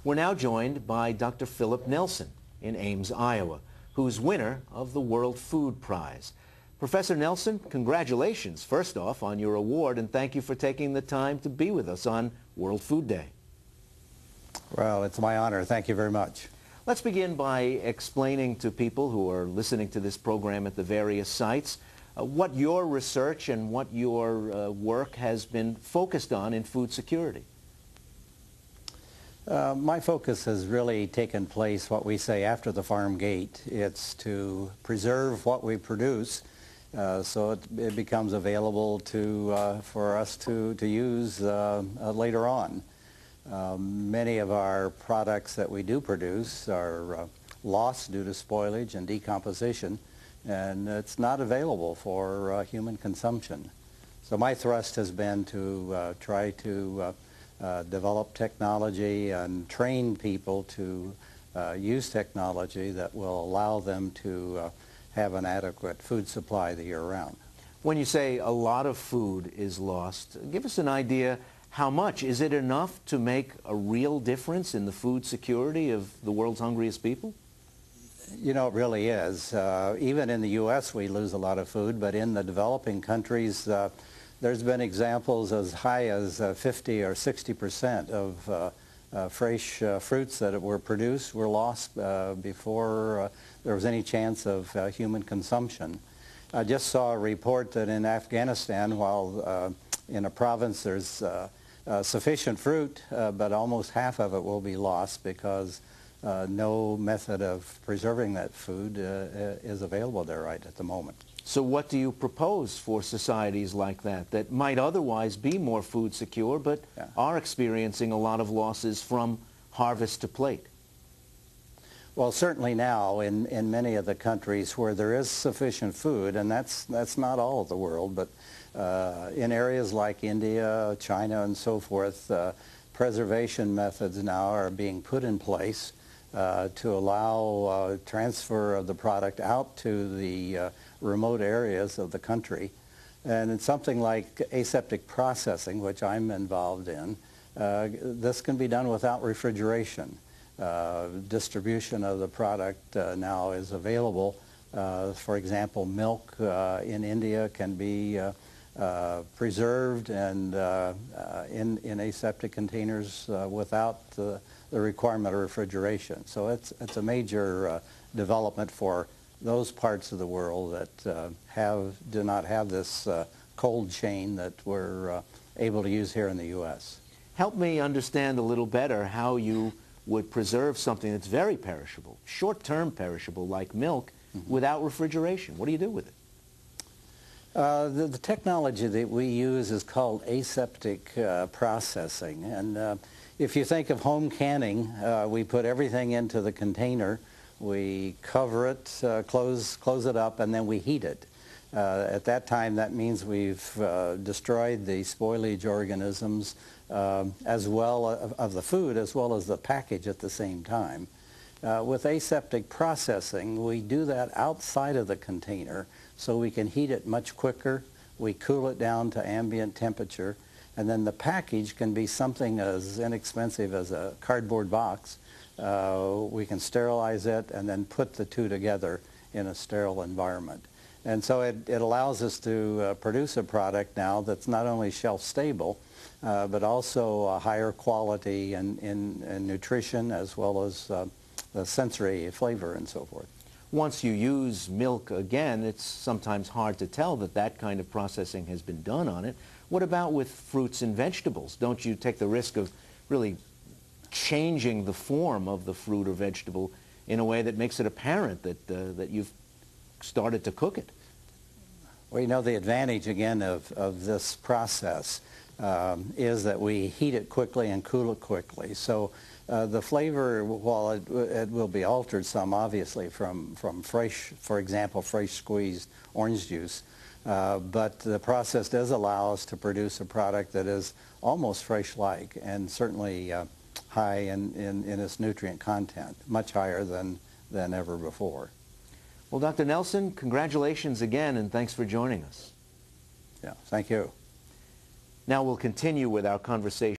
We're now joined by Dr. Philip Nelson in Ames, Iowa, who's winner of the World Food Prize. Professor Nelson, congratulations, first off, on your award, and thank you for taking the time to be with us on World Food Day. Well, it's my honor. Thank you very much. Let's begin by explaining to people who are listening to this program at the various sites what your research and what your work has been focused on in food security. My focus has really taken place, what we say, after the farm gate. It's to preserve what we produce so it becomes available for us to use later on. Many of our products that we do produce are lost due to spoilage and decomposition, and it's not available for human consumption. So my thrust has been to try to develop technology and train people to use technology that will allow them to have an adequate food supply the year round. When you say a lot of food is lost, give us an idea how much. Is it enough to make a real difference in the food security of the world's hungriest people? You know, it really is. Even in the U.S. we lose a lot of food, but in the developing countries there's been examples as high as 50 or 60% of fresh fruits that were produced were lost before there was any chance of human consumption. I just saw a report that in Afghanistan, while in a province there's sufficient fruit, but almost half of it will be lost because no method of preserving that food is available there right at the moment. So what do you propose for societies like that might otherwise be more food secure but are experiencing a lot of losses from harvest to plate? Well, certainly now in many of the countries where there is sufficient food, and that's not all of the world, but in areas like India, China, and so forth, preservation methods now are being put in place to allow transfer of the product out to the remote areas of the country. And in something like aseptic processing, which I'm involved in, this can be done without refrigeration. Distribution of the product now is available. For example, milk in India can be preserved and in aseptic containers without the requirement of refrigeration. So it's a major development for those parts of the world that do not have this cold chain that we're able to use here in the U.S. Help me understand a little better how you would preserve something that's very perishable, short-term perishable like milk, without refrigeration. What do you do with it? The technology that we use is called aseptic processing. And if you think of home canning, we put everything into the container, we cover it, close it up, and then we heat it. At that time, that means we've destroyed the spoilage organisms as well of the food as well as the package at the same time. With aseptic processing, we do that outside of the container so we can heat it much quicker. We cool it down to ambient temperature, and then the package can be something as inexpensive as a cardboard box. We can sterilize it and then put the two together in a sterile environment. And so it allows us to produce a product now that's not only shelf stable, but also a higher quality in nutrition as well as the sensory flavor and so forth. Once you use milk again, it's sometimes hard to tell that kind of processing has been done on it. What about with fruits and vegetables? Don't you take the risk of really changing the form of the fruit or vegetable in a way that makes it apparent that you've started to cook it? Well, you know, the advantage, again, of this process is that we heat it quickly and cool it quickly. So the flavor, while it will be altered some, obviously, from fresh, for example, fresh squeezed orange juice, but the process does allow us to produce a product that is almost fresh-like and certainly high in its nutrient content, much higher than ever before. Well, Dr. Nelson, congratulations again, and thanks for joining us. Yeah, thank you. Now we'll continue with our conversation.